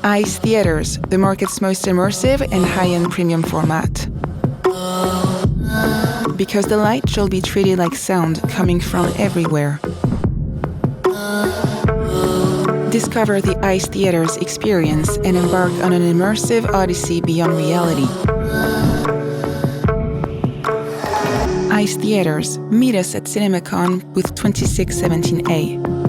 ICE Theaters, the market's most immersive and high-end premium format. Because the light shall be treated like sound coming from everywhere. Discover the ICE Theaters experience and embark on an immersive odyssey beyond reality. ICE Theaters. Meet us at CinemaCon booth 2617A.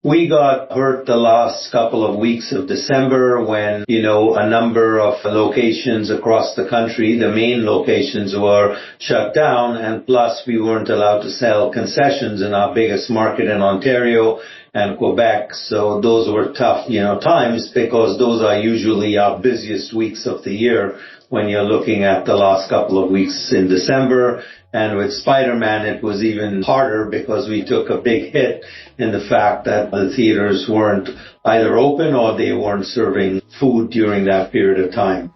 We got hurt the last couple of weeks of December when, a number of locations across the country, the main locations were shut down, and plus we weren't allowed to sell concessions in our biggest market in Ontario and Quebec. So those were tough, times, because those are usually our busiest weeks of the year when you're looking at the last couple of weeks in December. And with Spider-Man, it was even harder because we took a big hit in the fact that the theaters weren't either open or they weren't serving food during that period of time.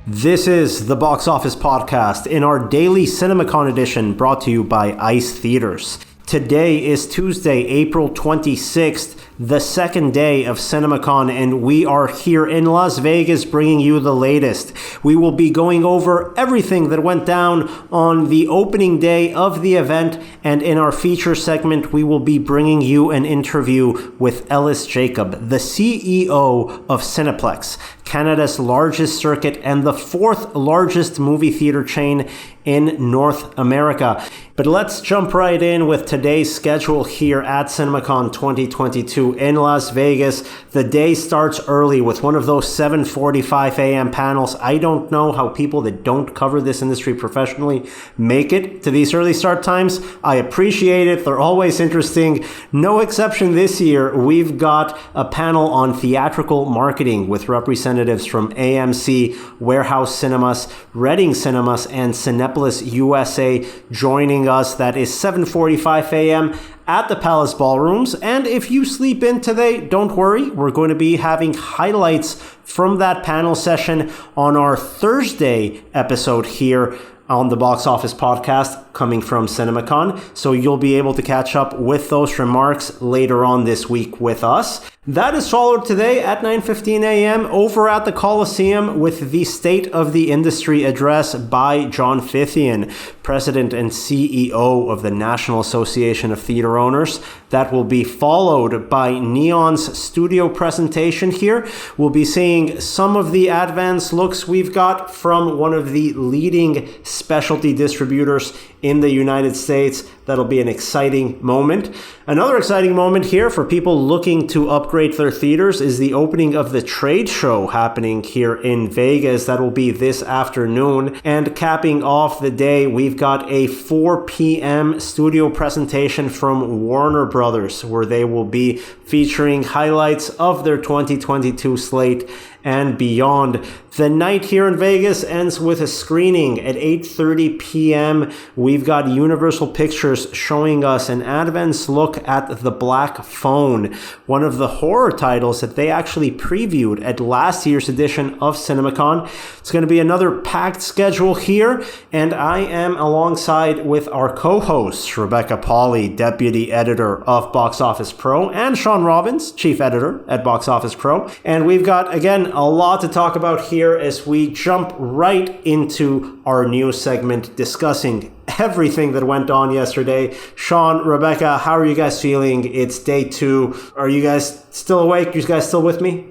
This is the Box Office Podcast in our daily CinemaCon edition, brought to you by ICE Theaters. Today is Tuesday, April 26th, the second day of CinemaCon, and we are here in Las Vegas bringing you the latest. We will be going over everything that went down on the opening day of the event, and in our feature segment, we will be bringing you an interview with Ellis Jacob, the CEO of Cineplex, Canada's largest circuit and the fourth largest movie theater chain in North America. But let's jump right in with today's schedule here at CinemaCon 2022 in Las Vegas. The day starts early with one of those 7:45 a.m. panels. I don't know how people that don't cover this industry professionally make it to these early start times. I appreciate it. They're always interesting. No exception this year. We've got a panel on theatrical marketing with representatives from AMC, Warehouse Cinemas, Reading Cinemas, and Cinepolis USA joining us. That is 7:45 a.m. at the Palace Ballrooms. And if you sleep in today, don't worry. We're going to be having highlights from that panel session on our Thursday episode here on the Box Office Podcast coming from CinemaCon. So you'll be able to catch up with those remarks later on this week with us. That is followed today at 9:15 a.m. over at the Coliseum with the State of the Industry address by John Fithian, President and CEO of the National Association of Theater Owners. That will be followed by Neon's studio presentation here. We'll be seeing some of the advanced looks we've got from one of the leading specialty distributors in the United States. That'll be an exciting moment. Another exciting moment here for people looking to upgrade their theaters is the opening of the trade show happening here in Vegas. That'll be this afternoon. And capping off the day, we've got a 4 p.m. studio presentation from Warner Brothers, where they will be featuring highlights of their 2022 slate and beyond. The night here in Vegas ends with a screening at 8:30 p.m. We've got Universal Pictures showing us an advanced look at The Black Phone, one of the horror titles that they actually previewed at last year's edition of CinemaCon. It's going to be another packed schedule here, and I am alongside with our co-hosts, Rebecca Pahle, Deputy Editor of Box Office Pro, and Shawn Robbins, Chief Editor at Box Office Pro. And we've got, again, a lot to talk about here as we jump right into our news segment discussing everything that went on yesterday. Shawn, Rebecca, how are you guys feeling? It's day 2. Are you guys still awake? You guys still with me?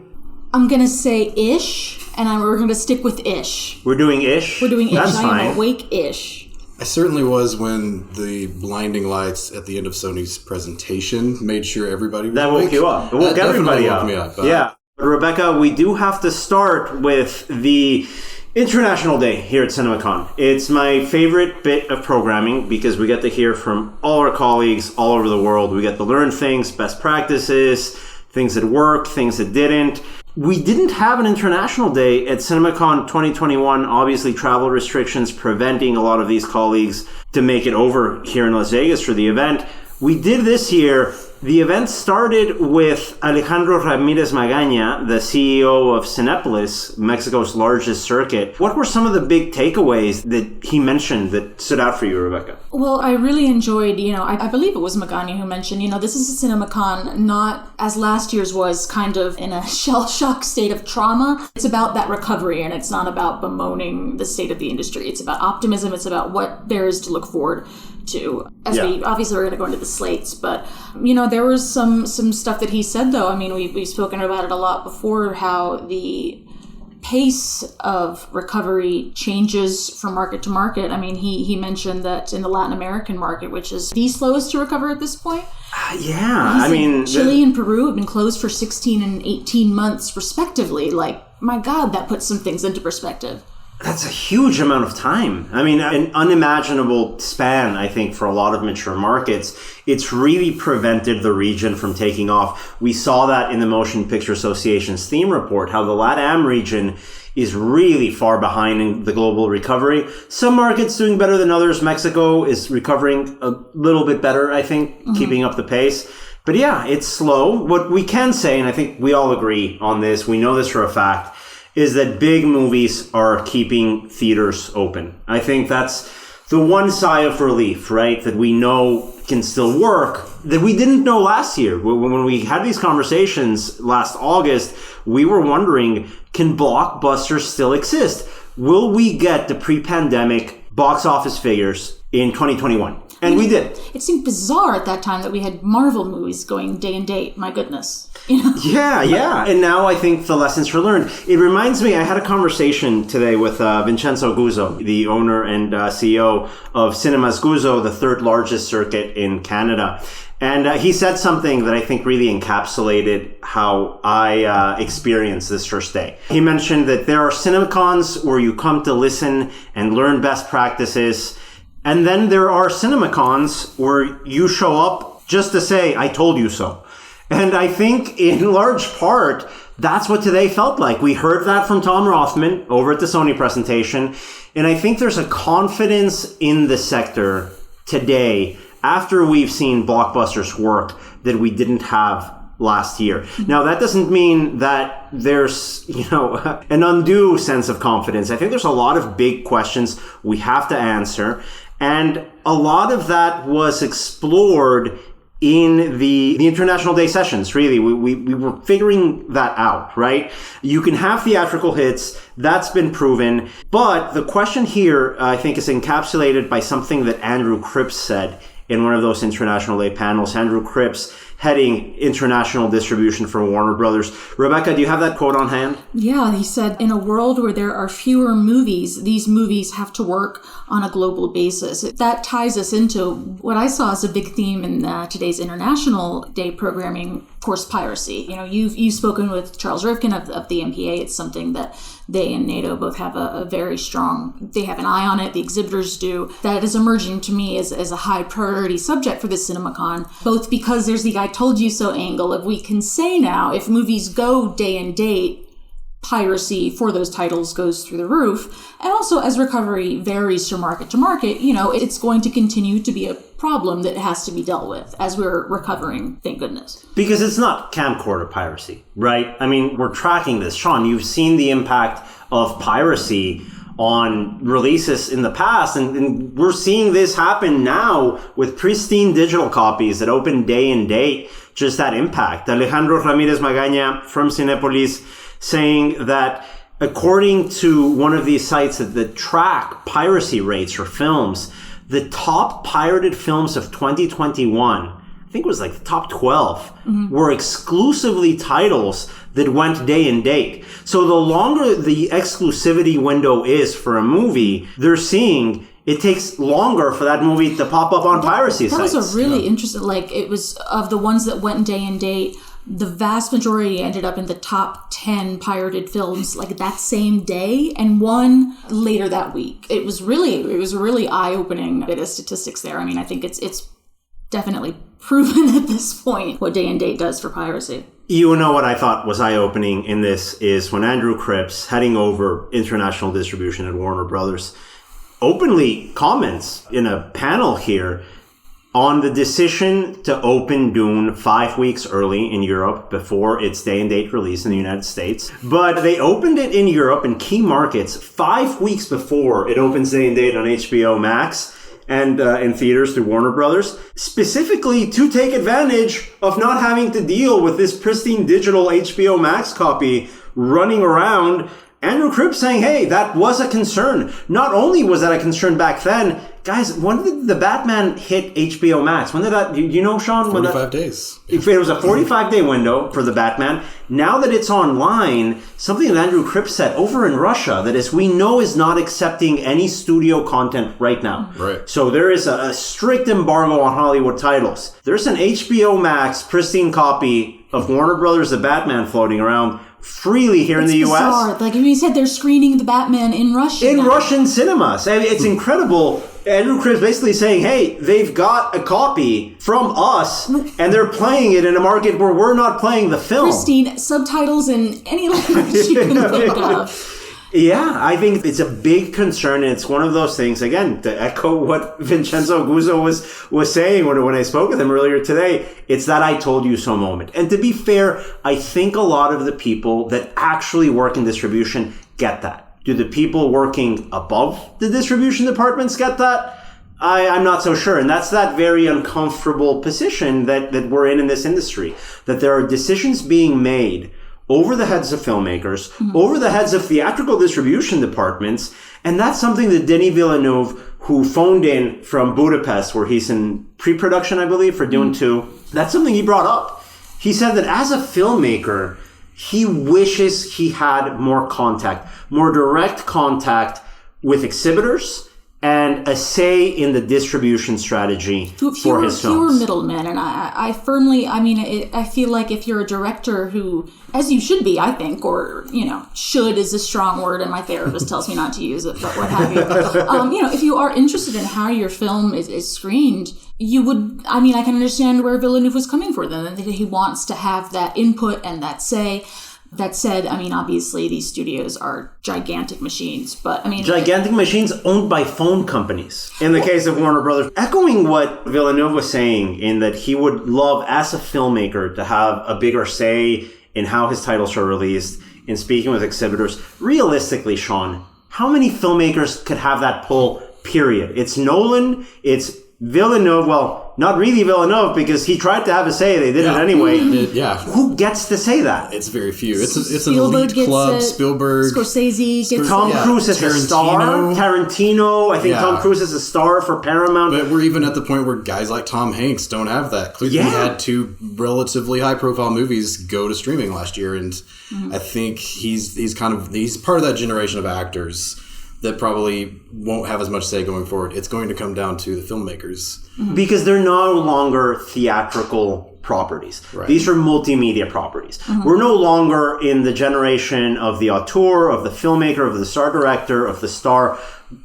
I'm going to say ish, and we're going to stick with ish. We're doing ish? We're doing ish. That's fine. I am awake-ish. I certainly was when the blinding lights at the end of Sony's presentation made sure everybody was That woke you up. It woke everybody up. Me up. Yeah. But Rebecca, we do have to start with the International Day here at CinemaCon. It's my favorite bit of programming because we get to hear from all our colleagues all over the world. We get to learn things, best practices, things that worked, things that didn't. We didn't have an International Day at CinemaCon 2021. Obviously, travel restrictions preventing a lot of these colleagues to make it over here in Las Vegas for the event. We did this year The event started with Alejandro Ramirez Magaña, the CEO of Cinepolis, Mexico's largest circuit. What were some of the big takeaways that he mentioned that stood out for you, Rebecca? Well, I really enjoyed, I believe it was Magaña who mentioned, this is a CinemaCon not as last year's was, kind of in a shell-shock state of trauma. It's about that recovery, and it's not about bemoaning the state of the industry. It's about optimism. It's about what there is to look forward to. We're going to go into the slates, but there was some stuff that he said, though. I mean, we've spoken about it a lot before, how the pace of recovery changes from market to market. I mean, he mentioned that in the Latin American market, which is the slowest to recover at this point. Chile and Peru have been closed for 16 and 18 months respectively. Like, my God, that puts some things into perspective. That's a huge amount of time. I mean, an unimaginable span, I think, for a lot of mature markets. It's really prevented the region from taking off. We saw that in the Motion Picture Association's theme report, how the LATAM region is really far behind in the global recovery. Some markets doing better than others. Mexico is recovering a little bit better, I think, keeping up the pace. But yeah, it's slow. What we can say, and I think we all agree on this, we know this for a fact, is that big movies are keeping theaters open. I think that's the one sigh of relief, right? That we know can still work, that we didn't know last year. When we had these conversations last August, we were wondering, can blockbusters still exist? Will we get the pre-pandemic box office figures in 2021? And we did. It seemed bizarre at that time that we had Marvel movies going day and date. My goodness. Yeah. And now I think the lessons were learned. It reminds me, I had a conversation today with Vincenzo Guzzo, the owner and CEO of Cinemas Guzzo, the third largest circuit in Canada. And he said something that I think really encapsulated how I experienced this first day. He mentioned that there are CinemaCons where you come to listen and learn best practices. And then there are CinemaCons where you show up just to say, I told you so. And I think in large part, that's what today felt like. We heard that from Tom Rothman over at the Sony presentation. And I think there's a confidence in the sector today, after we've seen blockbusters work, that we didn't have last year. Now, that doesn't mean that there's, an undue sense of confidence. I think there's a lot of big questions we have to answer. And a lot of that was explored in the International Day sessions, really. We were figuring that out, right? You can have theatrical hits. That's been proven. But the question here, I think, is encapsulated by something that Andrew Cripps said in one of those International Day panels. Andrew Cripps, heading international distribution for Warner Brothers. Rebecca, do you have that quote on hand? Yeah, he said, in a world where there are fewer movies, these movies have to work on a global basis. That ties us into what I saw as a big theme in today's International Day programming, of course, piracy. You've spoken with Charles Rivkin of the MPA. It's something that they and NATO both have a very strong, they have an eye on it, the exhibitors do. That is emerging to me as a high priority subject for this CinemaCon, both because there's the I told you so angle of, we can say now, if movies go day and date, piracy for those titles goes through the roof. And also, as recovery varies from market to market, it's going to continue to be a problem that has to be dealt with as we're recovering, thank goodness. Because it's not camcorder piracy, right? I mean, we're tracking this. Shawn, you've seen the impact of piracy on releases in the past, and we're seeing this happen now with pristine digital copies that open day and date, just that impact. Alejandro Ramirez Magaña from Cinepolis saying that according to one of these sites that track piracy rates for films, the top pirated films of 2021, I think it was like the top 12, were exclusively titles that went day and date. So the longer the exclusivity window is for a movie, they're seeing it takes longer for that movie to pop up on piracy sites. That was a really interesting, it was of the ones that went day and date, the vast majority ended up in the top 10 pirated films that same day, and one later that week. It was really eye-opening bit of statistics there. I mean, I think it's definitely proven at this point what day and date does for piracy. What I thought was eye-opening in this is when Andrew Cripps, heading over international distribution at Warner Brothers, openly comments in a panel here on the decision to open Dune 5 weeks early in Europe before its day and date release in the United States. But they opened it in Europe in key markets 5 weeks before it opens day and date on HBO Max and in theaters through Warner Brothers, specifically to take advantage of not having to deal with this pristine digital HBO Max copy running around. Andrew Cribb saying, hey, that was a concern. Not only was that a concern back then, guys, when did the Batman hit HBO Max? When did that, you know, Shawn? 45 days. If it was a 45-day window for the Batman, now that it's online, something that Andrew Cribb said over in Russia, that as we know is not accepting any studio content right now. Right. So there is a strict embargo on Hollywood titles. There's an HBO Max pristine copy of Warner Brothers' The Batman floating around freely here in the bizarre. U.S. Like you said, they're screening the Batman in Russia. In Russian cinemas. I mean, it's incredible. Andrew Cribb's basically saying, hey, they've got a copy from us, and they're playing it in a market where we're not playing the film. Pristine subtitles in any language you can think of. Yeah, I think it's a big concern, and it's one of those things, again, to echo what Vincenzo Guzzo was saying when I spoke with him earlier today, it's that I told you so moment. And to be fair, I think a lot of the people that actually work in distribution get that. Do the people working above the distribution departments get that? I'm not so sure. And that's that very uncomfortable position that we're in this industry, that there are decisions being made over the heads of filmmakers, over the heads of theatrical distribution departments. And that's something that Denis Villeneuve, who phoned in from Budapest, where he's in pre-production, I believe, for Dune 2, that's something he brought up. He said that as a filmmaker, he wishes he had more contact, more direct contact with exhibitors and a say in the distribution strategy for his films. Fewer middlemen, and I feel like if you're a director who, as you should be, I think, or, should is a strong word, and my therapist tells me not to use it, but what have you. If you are interested in how your film is screened, you would, I can understand where Villeneuve was coming from, that he wants to have that input and that say. That said, obviously these studios are gigantic machines, but gigantic machines owned by phone companies. In the case of Warner Brothers, echoing what Villeneuve was saying in that he would love as a filmmaker to have a bigger say in how his titles are released, in speaking with exhibitors. Realistically, Shawn, how many filmmakers could have that pull, period? It's Nolan, it's Villeneuve, well, not really Villeneuve, because he tried to have a say. They did it anyway. Who gets to say that? It's very few. It's an elite club. Spielberg, Scorsese gets Tom Cruise is a star. Tarantino. I think Tom Cruise is a star for Paramount. But we're even at the point where guys like Tom Hanks don't have that. Clearly, he had two relatively high-profile movies go to streaming last year, and I think he's part of that generation of actors that probably won't have as much say going forward. It's going to come down to the filmmakers. Because they're no longer theatrical properties. Right. These are multimedia properties. We're no longer in the generation of the auteur, of the filmmaker, of the star director, of the star.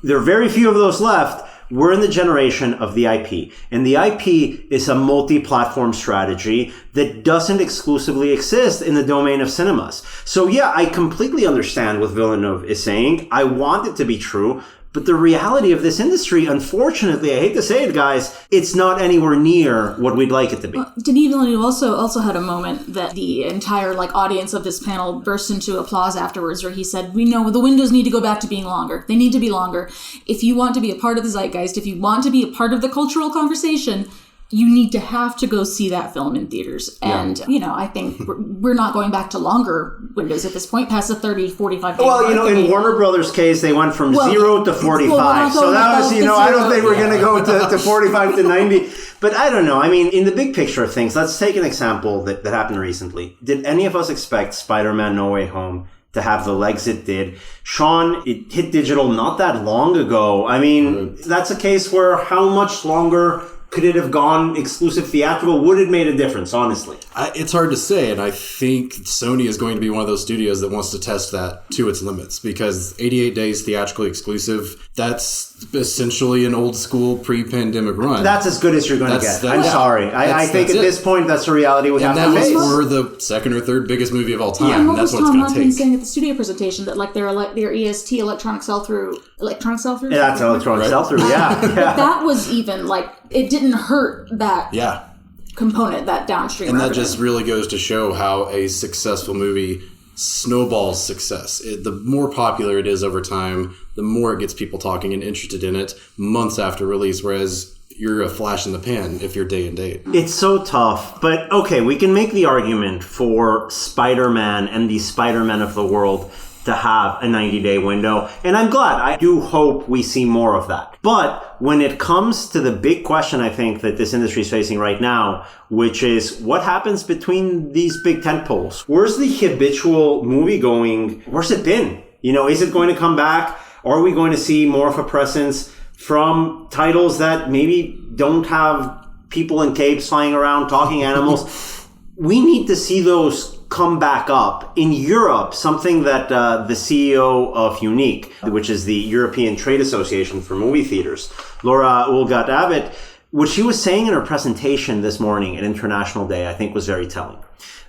There are very few of those left. We're in the generation of the IP. And the IP is a multi-platform strategy that doesn't exclusively exist in the domain of cinemas. So yeah, I completely understand what Villeneuve is saying. I want it to be true. But the reality of this industry, unfortunately, I hate to say it, guys, it's not anywhere near what we'd like it to be. Denis Villeneuve also had a moment that the entire audience of this panel burst into applause afterwards, where he said, "We know the windows need to go back to being longer. They need to be longer. If you want to be a part of the zeitgeist, if you want to be a part of the cultural conversation, you need to have to go see that film in theaters." And, I think we're not going back to longer windows at this point, past the 30, 45 days. Well, in Warner Brothers' case, they went from 0 to 45. So that was, I don't think we're going to go to 45 to 90. But I don't know. In the big picture of things, let's take an example that happened recently. Did any of us expect Spider-Man No Way Home to have the legs it did? Shawn, it hit digital not that long ago. That's a case where how much longer could it have gone exclusive theatrical? Would it made a difference, honestly? It's hard to say, and I think Sony is going to be one of those studios that wants to test that to its limits, because 88 days theatrically exclusive, that's essentially an old school pre-pandemic run. That's as good as you're going to get. I'm sorry. I think at this point, that's the reality we have to face. And that was for the second or third biggest movie of all time. And what that's was what Tom it's going to take. saying at the studio presentation, that their EST, electronic sell-through? Yeah, that's electronic sell-through, yeah. That was even, it didn't didn't hurt that component, that downstream And revenue. that just really goes to show how a successful movie snowballs success. The more popular it is over time, the more it gets people talking and interested in it months after release, whereas you're a flash in the pan if you're day and date. It's so tough, but okay, we can make the argument for Spider-Man and the Spider-Man of the world to have a 90-day window, and I'm glad. I do hope we see more of that. But when it comes to the big question I think that this industry is facing right now, which is what happens between these big tentpoles? Where's the habitual movie going? Where's it been? Is it going to come back? Are we going to see more of a presence from titles that maybe don't have people in capes flying around talking animals? We need to see those come back up. In Europe, something that the CEO of Unique, which is the European Trade Association for Movie Theaters, Laura Ulgat-Abbott, what she was saying in her presentation this morning at International Day, I think was very telling.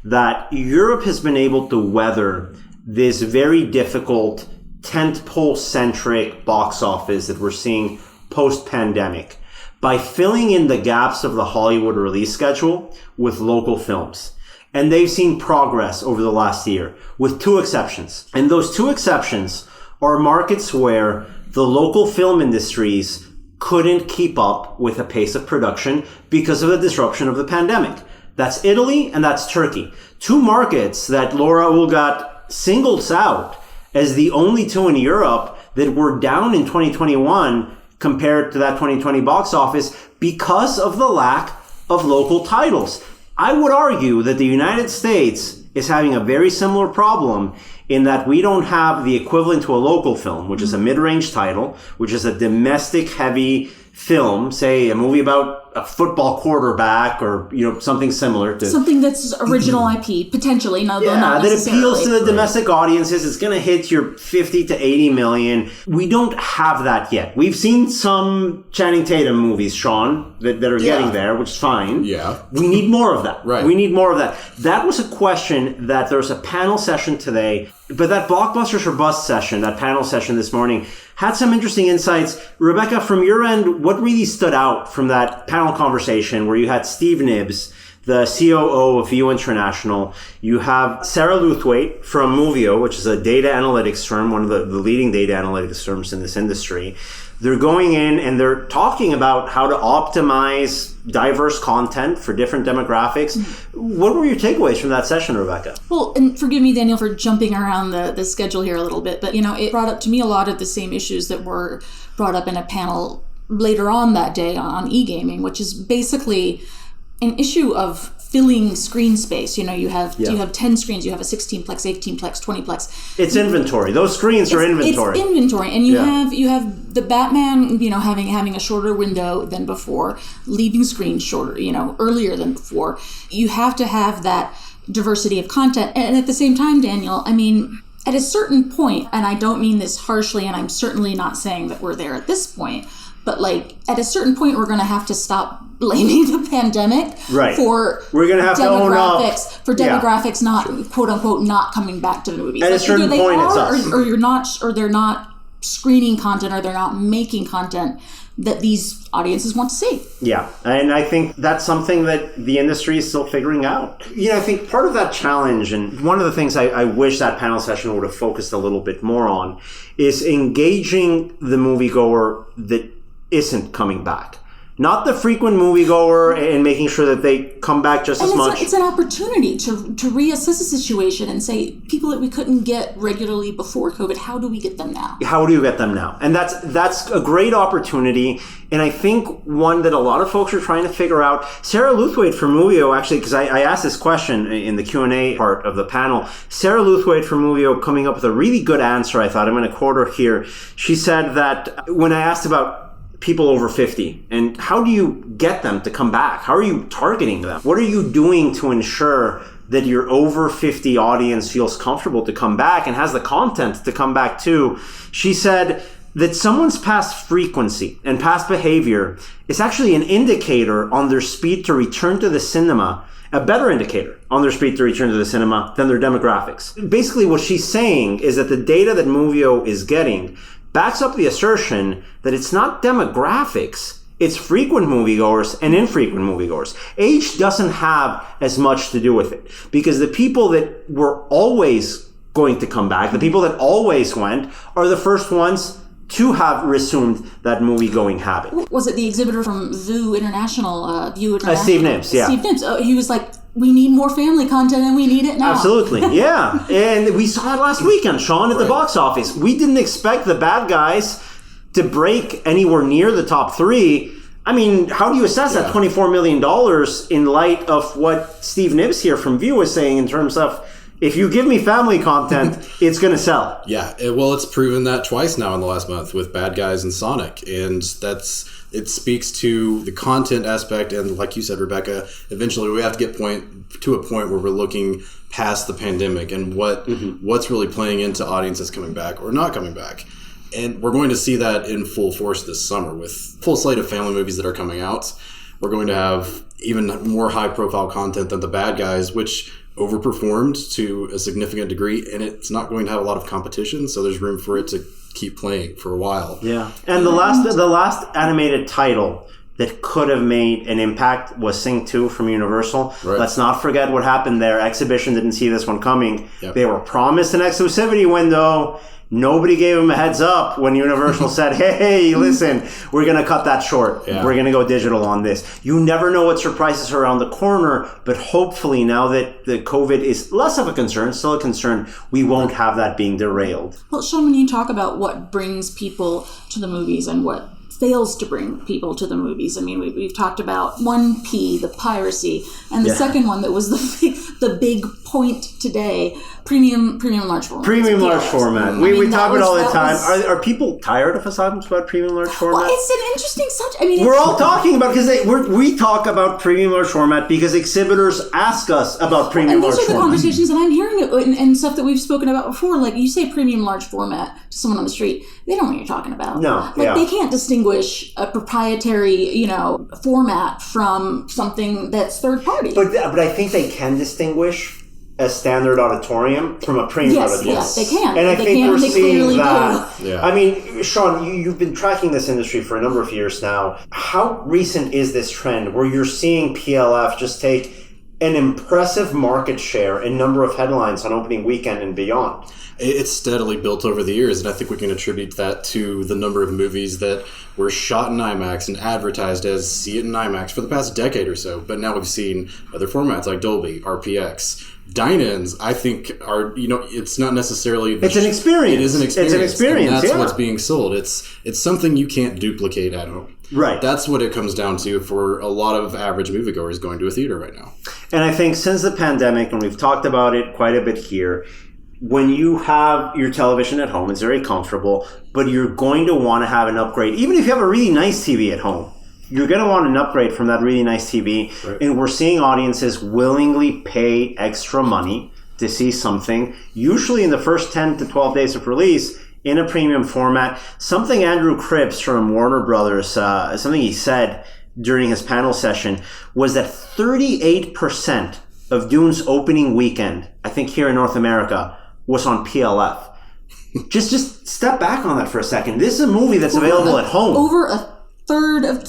That Europe has been able to weather this very difficult tentpole-centric box office that we're seeing post-pandemic by filling in the gaps of the Hollywood release schedule with local films. And they've seen progress over the last year, with two exceptions. And those two exceptions are markets where the local film industries couldn't keep up with the pace of production because of the disruption of the pandemic. That's Italy and that's Turkey. Two markets that Laura Ulgat singles out as the only two in Europe that were down in 2021 compared to that 2020 box office because of the lack of local titles. I would argue that the United States is having a very similar problem in that we don't have the equivalent to a local film, which is a mid-range title, which is a domestic-heavy film, say a movie about a football quarterback or, something similar to... Something that's original IP, potentially, not that necessarily. appeals to the domestic audiences. It's going to hit your 50 to 80 million. We don't have that yet. We've seen some Channing Tatum movies, Shawn, that are getting there, which is fine. Yeah. We need more of that. Right. We need more of that. That was a question that there was a panel session today, but that Blockbusters or Bust session, that panel session this morning, had some interesting insights. Rebecca, from your end, what really stood out from that panel conversation where you had Steve Nibbs, the COO of View International, you have Sarah Luthwaite from Movio, which is a data analytics firm, one of the leading data analytics firms in this industry. They're going in and they're talking about how to optimize diverse content for different demographics. What were your takeaways from that session, Rebecca? Well, and forgive me, Daniel, for jumping around the schedule here a little bit, but, it brought up to me a lot of the same issues that were brought up in a panel later on that day on e-gaming, which is basically an issue of filling screen space. You have 10 screens, you have a 16plex, 18plex, 20plex. It's inventory. Those screens are inventory. It's inventory, and you have the Batman, having a shorter window than before, leaving screens shorter, earlier than before. You have to have that diversity of content, and at the same time, Daniel, at a certain point, and I don't mean this harshly, and I'm certainly not saying that we're there at this point, but at a certain point, we're going to have to stop blaming the pandemic for we're going to have demographics, to own up. for demographics not, quote unquote, not coming back to the movies. At a certain point, it's us. Or you're not, or they're not screening content, or they're not making content that these audiences want to see. Yeah, and I think that's something that the industry is still figuring out. I think part of that challenge, and one of the things I wish that panel session would have focused a little bit more on, is engaging the moviegoer that isn't coming back. Not the frequent moviegoer, and making sure that they come back just as much. It's an opportunity to reassess the situation and say, people that we couldn't get regularly before COVID, how do we get them now? How do you get them now? And that's a great opportunity. And I think one that a lot of folks are trying to figure out. Sarah Luthwaite from Movio, actually, because I asked this question in the Q&A part of the panel. Sarah Luthwaite from Movio coming up with a really good answer, I thought. I'm going to quote her here. She said that when I asked about people over 50 and how do you get them to come back? How are you targeting them? What are you doing to ensure that your over 50 audience feels comfortable to come back and has the content to come back to? She said that someone's past frequency and past behavior is actually an indicator on their speed to return to the cinema, a better indicator on their speed to return to the cinema than their demographics. Basically, what she's saying is that the data that Movio is getting backs up the assertion that it's not demographics, It's frequent moviegoers and infrequent moviegoers. Age doesn't have as much to do with it, because the people that were always going to come back, the people that always went, are the first ones to have resumed that movie-going habit. Was it the exhibitor from View International? Steve Nibbs, yeah. Steve Nibbs. He was like, we need more family content and we need it now. Absolutely, yeah. And we saw it last weekend, Shawn, at the box office. We didn't expect the bad guys to break anywhere near the top 3. I mean, how do you assess that $24 million in light of what Steve Nibbs here from View was saying in terms of, if you give me family content, it's going to sell? Yeah, it's proven that twice now in the last month with Bad Guys and Sonic. And it speaks to the content aspect. And like you said, Rebecca, eventually we have to get to a point where we're looking past the pandemic and what's really playing into audiences coming back or not coming back. And we're going to see that in full force this summer with full slate of family movies that are coming out. We're going to have even more high-profile content than The Bad Guys, which overperformed to a significant degree, and it's not going to have a lot of competition, so there's room for it to keep playing for a while. Yeah, and the last animated title that could have made an impact was Sing 2 from Universal. Right. Let's not forget what happened there. Exhibition didn't see this one coming. Yep. They were promised an exclusivity window. Nobody gave them a heads up when Universal said, hey, listen, we're going to cut that short. Yeah. We're going to go digital on this. You never know what surprises are around the corner, but hopefully now that the COVID is less of a concern, still a concern, we won't have that being derailed. Well, Shawn, when you talk about what brings people to the movies and what fails to bring people to the movies. I mean, we've talked about 1P, the piracy, and the second one that was the big point today, premium large format. Premium large format. We talk about it all the time. Are people tired of us talking about premium large format? Well, it's an interesting subject. I mean, we're all talking about because we talk about premium large format because exhibitors ask us about premium large format. And these are the conversations, and I'm hearing it and stuff that we've spoken about before. Like, you say premium large format to someone on the street, they don't know what you're talking about. No, they can't distinguish a proprietary, format from something that's third party. But I think they can distinguish a standard auditorium from a premium auditorium. Yes, they can. And I think we're seeing that. Yeah. I mean, Shawn, you've been tracking this industry for a number of years now. How recent is this trend where you're seeing PLF just take an impressive market share and number of headlines on opening weekend and beyond? It's steadily built over the years, and I think we can attribute that to the number of movies that were shot in IMAX and advertised as see it in IMAX for the past decade or so. But now we've seen other formats like Dolby, RPX. Dine-ins, I think, are, it's not necessarily... It's an experience. It is an experience. It's an experience, and that's what's being sold. It's something you can't duplicate at home. Right. That's what it comes down to for a lot of average moviegoers going to a theater right now. And I think since the pandemic, and we've talked about it quite a bit here, when you have your television at home, it's very comfortable, but you're going to want to have an upgrade. Even if you have a really nice TV at home, you're going to want an upgrade from that really nice TV. Right. And we're seeing audiences willingly pay extra money to see something, usually in the first 10 to 12 days of release, in a premium format. Something Andrew Cripps from Warner Brothers, something he said during his panel session, was that 38% of Dune's opening weekend, I think here in North America, was on PLF. Just step back on that for a second. This is a movie that's available at home. Over a third of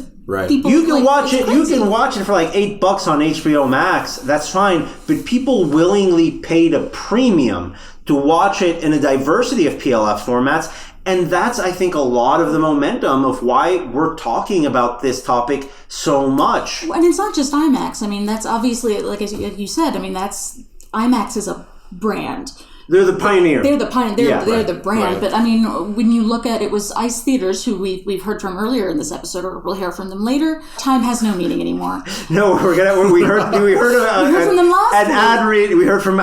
people. You can watch it. You can watch it for like $8 on HBO Max. That's fine. But people willingly paid a premium to watch it in a diversity of PLF formats. And that's, I think, a lot of the momentum of why we're talking about this topic so much. And it's not just IMAX. I mean, that's obviously, like you said, I mean, IMAX is a brand. They're the pioneer. They're the pioneer. They're the brand. Right. But I mean, when you look at it, was Ice Theaters, who we've heard from earlier in this episode, or we'll hear from them later. Time has no meaning anymore. No, we heard from them last week. An ad read. We heard from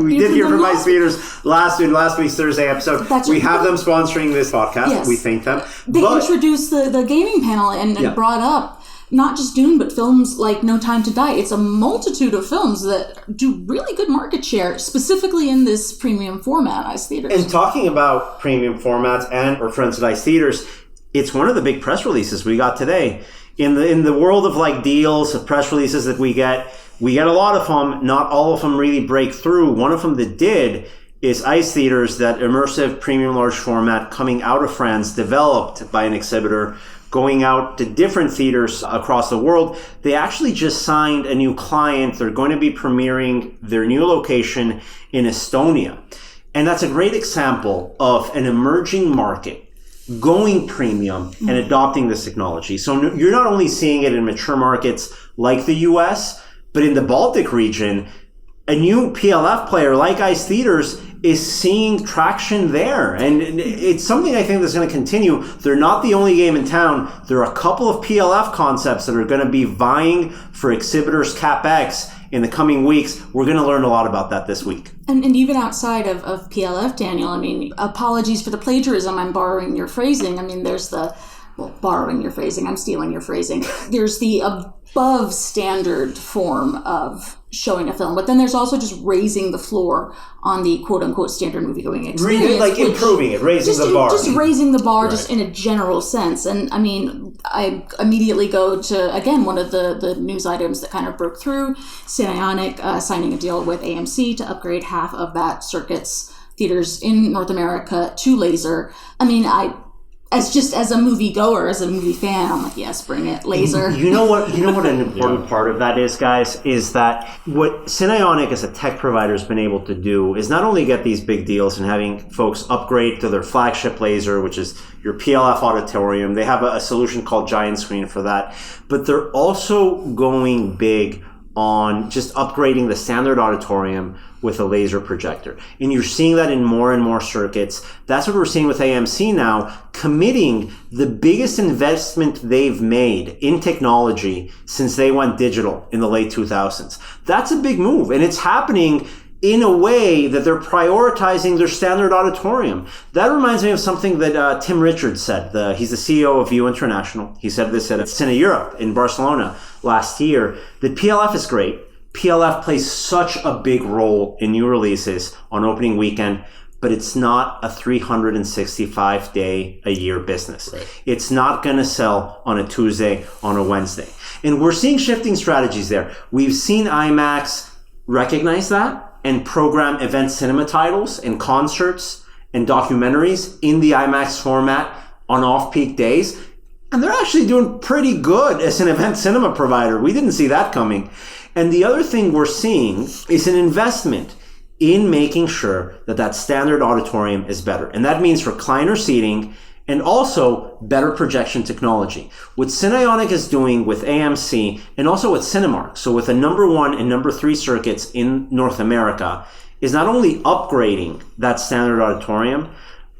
we did hear from Ice Theaters last week's Thursday episode. We have them sponsoring this podcast. Yes. We thank them. They introduced the gaming panel and brought up not just Dune, but films like No Time to Die. It's a multitude of films that do really good market share, specifically in this premium format, Ice Theaters. And talking about premium formats and our friends at Ice Theaters, it's one of the big press releases we got today. In the world of like deals, of press releases that we get a lot of them. Not all of them really break through. One of them that did is Ice Theaters, that immersive premium large format coming out of France, developed by an exhibitor going out to different theaters across the world. They actually just signed a new client. They're going to be premiering their new location in Estonia. And that's a great example of an emerging market going premium and adopting this technology. So you're not only seeing it in mature markets like the US, but in the Baltic region, a new PLF player like ICE Theaters is seeing traction there. And it's something I think that's going to continue. They're not the only game in town. There are a couple of PLF concepts that are going to be vying for exhibitors' CapEx in the coming weeks. We're going to learn a lot about that this week. And even outside of PLF, Daniel, I mean, apologies for the plagiarism. I'm borrowing your phrasing. I mean, borrowing your phrasing. I'm stealing your phrasing. There's the above standard form of showing a film, but then there's also just raising the floor on the quote unquote standard movie-going experience. Really, like improving it, raising the bar. Just raising the bar, right. Just in a general sense. And I mean, I immediately go to, again, one of the news items that kind of broke through, Cineplex signing a deal with AMC to upgrade half of that circuit's theaters in North America to laser. I mean, as a movie goer, as a movie fan, I'm like, yes, bring it, laser. You know what an important part of that is, guys, is that what Cineplex as a tech provider has been able to do is not only get these big deals and having folks upgrade to their flagship laser, which is your PLF auditorium. They have a solution called Giant Screen for that, but they're also going big on just upgrading the standard auditorium with a laser projector. And you're seeing that in more and more circuits. That's what we're seeing with AMC now, committing the biggest investment they've made in technology since they went digital in the late 2000s. That's a big move, and it's happening in a way that they're prioritizing their standard auditorium. That reminds me of something that Tim Richards said. He's the CEO of View International. He said this at Cine Europe in Barcelona last year, that PLF is great. PLF plays such a big role in new releases on opening weekend, but it's not a 365-day-a-year business. Right. It's not going to sell on a Tuesday, on a Wednesday. And we're seeing shifting strategies there. We've seen IMAX recognize that and program event cinema titles and concerts and documentaries in the IMAX format on off-peak days. And they're actually doing pretty good as an event cinema provider. We didn't see that coming. And the other thing we're seeing is an investment in making sure that that standard auditorium is better. And that means recliner seating and also better projection technology. What Cineplex is doing with AMC and also with Cinemark, so with the number 1 and number 3 circuits in North America, is not only upgrading that standard auditorium,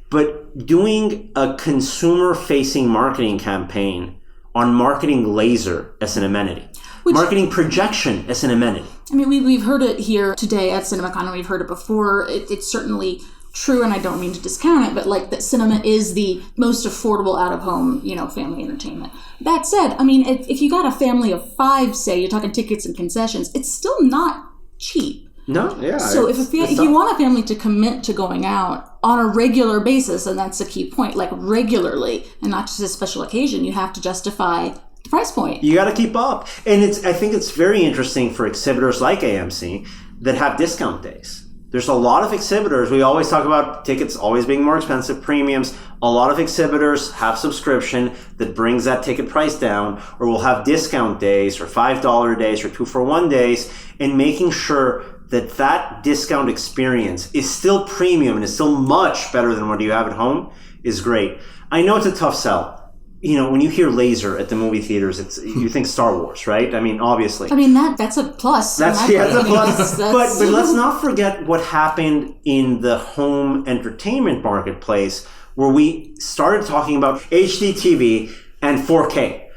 but doing a consumer-facing marketing campaign on marketing laser as an amenity. Marketing projection as an amenity. I mean, we've heard it here today at CinemaCon, and we've heard it before. It's certainly true, and I don't mean to discount it, but like that cinema is the most affordable out-of-home, family entertainment. That said, I mean, if you got a family of 5, say, you're talking tickets and concessions, it's still not cheap. No, yeah. So if you want a family to commit to going out on a regular basis, and that's a key point, like regularly, and not just a special occasion, you have to justify the price point. You got to keep up. And I think it's very interesting for exhibitors like AMC that have discount days. There's a lot of exhibitors. We always talk about tickets always being more expensive, premiums. A lot of exhibitors have subscription that brings that ticket price down, or will have discount days or $5 days or 2-for-1 days, and making sure that discount experience is still premium and is still much better than what you have at home is great. I know it's a tough sell. When you hear laser at the movie theaters, you think Star Wars, right? I mean, obviously. I mean, that's a plus. That's a plus. But let's not forget what happened in the home entertainment marketplace, where we started talking about HD TV and 4K.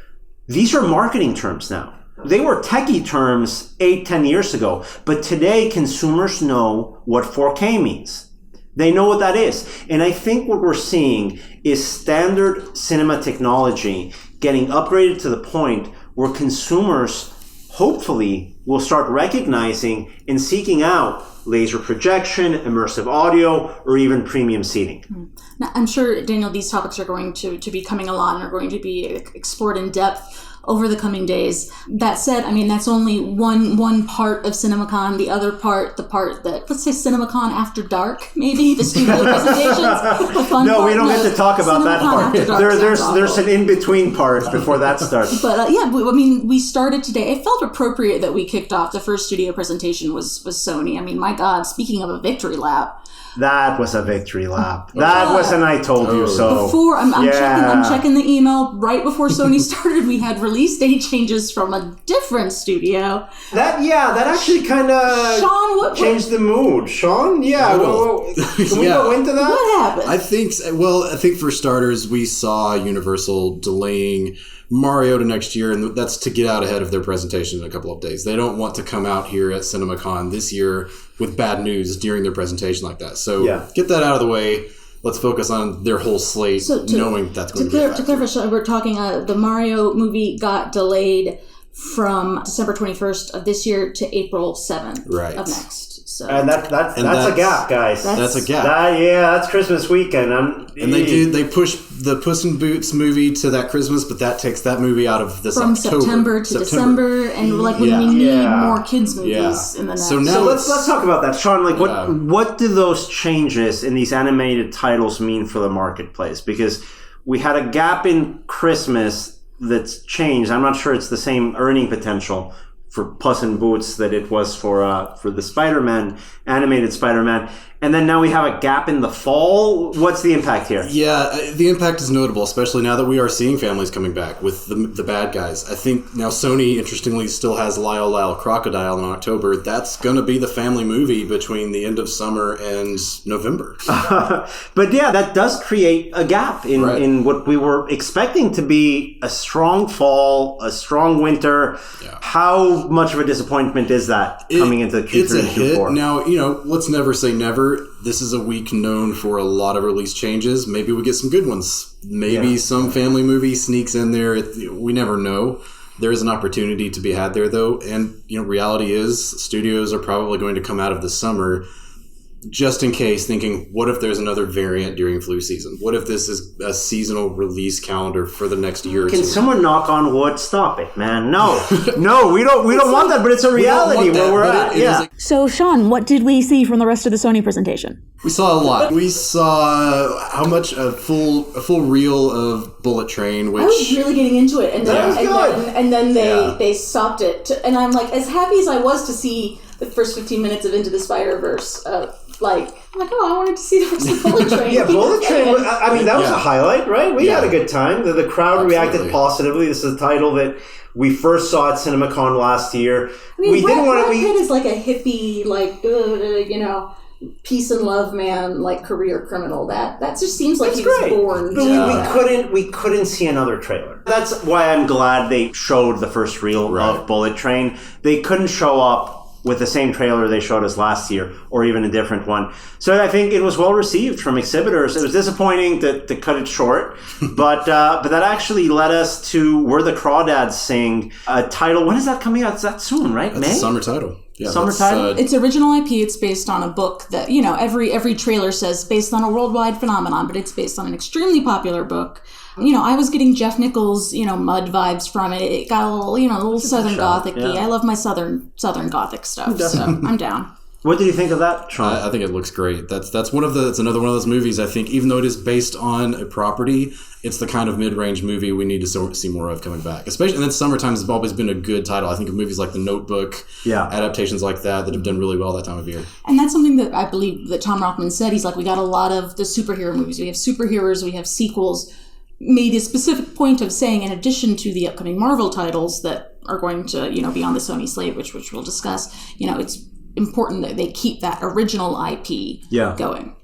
These are marketing terms now. They were techie terms 8-10 years ago, but today consumers know what 4K means. They know what that is. And I think what we're seeing is standard cinema technology getting upgraded to the point where consumers hopefully will start recognizing and seeking out laser projection, immersive audio, or even premium seating. Now, I'm sure, Daniel, these topics are going to be coming along and are going to be explored in depth over the coming days. That said, I mean, that's only one part of CinemaCon. The other part, the part that, let's say CinemaCon After Dark, maybe, the studio presentations. The fun no, part, we don't get to talk about that part. There's an in-between part before that starts. But we started today. It felt appropriate that we kicked off. The first studio presentation was Sony. I mean, my God, speaking of a victory lap. That was a victory lap. That was an I told you so. Before I'm checking the email right before Sony started. We had release date changes from a different studio. That actually kind of changed the mood. Shawn, can we go into that? What happened? I think for starters, we saw Universal delaying Mario to next year, and that's to get out ahead of their presentation in a couple of days. They don't want to come out here at CinemaCon this year with bad news during their presentation like that. So get that out of the way. Let's focus on their whole slate, knowing that's going to be to clarify, we're talking the Mario movie got delayed from December 21st of this year to April 7th of next. So. And that's a gap, guys. That's a gap. That's Christmas weekend. They push the Puss in Boots movie to that Christmas, but that takes that movie out of this from October. September to December, and we need more kids movies in the next. So let's talk about that, Shawn. What do those changes in these animated titles mean for the marketplace? Because we had a gap in Christmas that's changed. I'm not sure it's the same earning potential for Puss in Boots that it was for the Spider-Man, animated Spider-Man. And then now we have a gap in the fall. What's the impact here? Yeah, the impact is notable, especially now that we are seeing families coming back with the bad guys. I think now Sony, interestingly, still has Lyle Lyle Crocodile in October. That's going to be the family movie between the end of summer and November. But that does create a gap in what we were expecting to be a strong fall, a strong winter. Yeah. How much of a disappointment is that coming into Q3 it's a and Q4? Hit. Now, let's never say never. This is a week known for a lot of release changes. Maybe we get some good ones. Maybe some family movie sneaks in there. We never know. There is an opportunity to be had there, though. And, reality is studios are probably going to come out of the summer just in case, thinking, what if there's another variant during flu season? What if this is a seasonal release calendar for the next year or two? Can someone knock on wood? Stop it, man. No, we don't want that, but it's a reality where we're at. So, Shawn, what did we see from the rest of the Sony presentation? We saw a lot. We saw how much a full reel of Bullet Train, which I was really getting into it, and then they stopped it. And I'm like, as happy as I was to see the first 15 minutes of Into the Spider-Verse, I wanted to see the rest of Bullet Train. Bullet Train. That was a highlight, right? We had a good time. The crowd reacted positively. This is a title that we first saw at CinemaCon last year. Brad Pitt is like a hippie, peace and love man, career criminal. That just seems like he was born. But we couldn't see another trailer. That's why I'm glad they showed the first reel of Bullet Train. They couldn't show up with the same trailer they showed us last year, or even a different one. So I think it was well received from exhibitors. It was disappointing to cut it short, but that actually led us to Where the Crawdads Sing, a title. When is that coming out? Is that soon, right? That's May? a summer title. Yeah, summer title? It's original IP. It's based on a book that, every trailer says based on a worldwide phenomenon, but it's based on an extremely popular book. I was getting Jeff Nichols, Mud vibes from it. It got a little Southern Gothic-y. Yeah. I love my Southern Gothic stuff, so I'm down. What do you think of that, Shawn? I think it looks great. It's another one of those movies. I think even though it is based on a property, it's the kind of mid-range movie we need to see more of coming back. Especially, and then summertime has always been a good title. I think of movies like The Notebook, adaptations like that have done really well that time of year. And that's something that I believe that Tom Rothman said. He's like, we got a lot of the superhero movies. We have superheroes, we have sequels. Made a specific point of saying, in addition to the upcoming Marvel titles that are going to, be on the Sony slate, which we'll discuss, it's important that they keep that original IP going.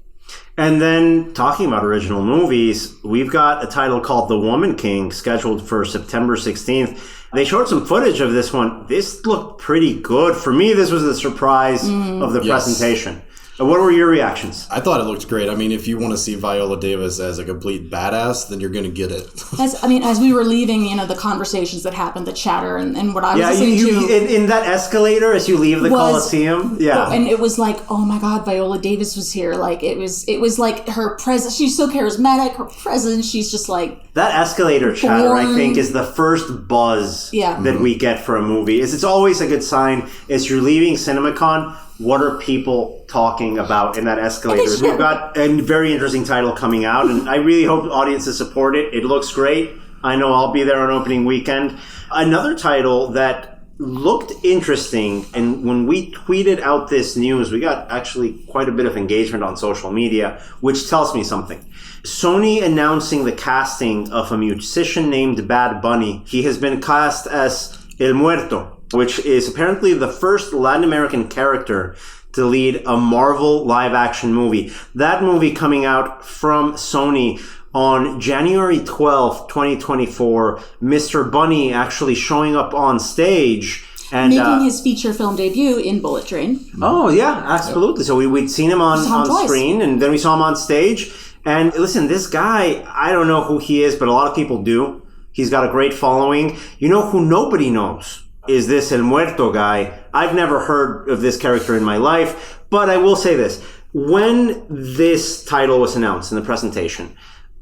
And then, talking about original movies, we've got a title called The Woman King, scheduled for September 16th. They showed some footage of this one. This looked pretty good. For me, this was the surprise of the presentation. What were your reactions? I thought it looked great. I mean, if you want to see Viola Davis as a complete badass, then you're going to get it. As we were leaving, the conversations that happened, the chatter, and what I was listening to. In that escalator as you leave the Coliseum. Yeah. And it was like, oh my God, Viola Davis was here. Like, it was like her presence. She's so charismatic. Her presence, she's just like... That escalator chatter, I think, is the first buzz that we get for a movie. It's always a good sign. As you're leaving CinemaCon, what are people talking about in that escalator? We've got a very interesting title coming out, and I really hope audiences support it. It looks great. I know I'll be there on opening weekend. Another title that looked interesting, and when we tweeted out this news, we got actually quite a bit of engagement on social media, which tells me something. Sony announcing the casting of a musician named Bad Bunny. He has been cast as El Muerto, which is apparently the first Latin American character to lead a Marvel live-action movie. That movie coming out from Sony on January 12th, 2024. Mr. Bunny actually showing up on stage. And, making his feature film debut in Bullet Train. Oh, yeah, absolutely. So we'd seen him on screen, and then we saw him on stage. And listen, this guy, I don't know who he is, but a lot of people do. He's got a great following. You know who nobody knows is this El Muerto guy. I've never heard of this character in my life, but I will say this. When this title was announced in the presentation,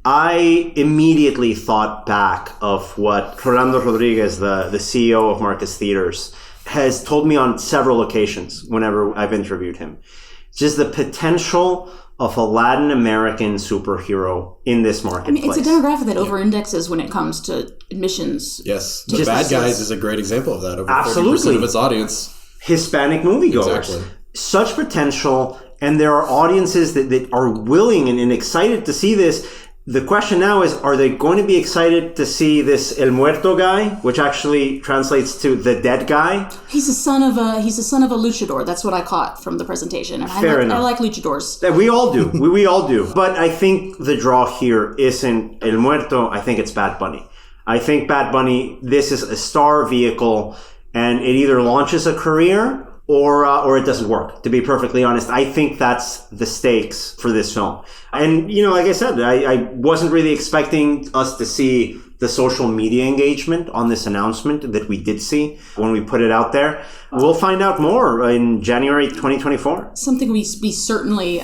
I immediately thought back of what Rolando Rodriguez, the CEO of Marcus Theaters, has told me on several occasions whenever I've interviewed him. Just the potential of a Latin American superhero in this marketplace. I mean, it's a demographic that over-indexes when it comes to admissions. Yes. The Bad Guys is a great example of that. Over Absolutely. 30% of its audience. Hispanic moviegoers. Exactly. Such potential, and there are audiences that are willing and excited to see this. The question now is, are they going to be excited to see this El Muerto guy, which actually translates to the dead guy? He's a son of a luchador. That's what I caught from the presentation. And Fair enough. I like luchadors. We all do. we all do. But I think the draw here isn't El Muerto. I think it's Bad Bunny. I think Bad Bunny, this is a star vehicle, and it either launches a career or it doesn't work, to be perfectly honest. I think that's the stakes for this film. And, like I said, I wasn't really expecting us to see the social media engagement on this announcement that we did see when we put it out there. We'll find out more in January 2024. Something we certainly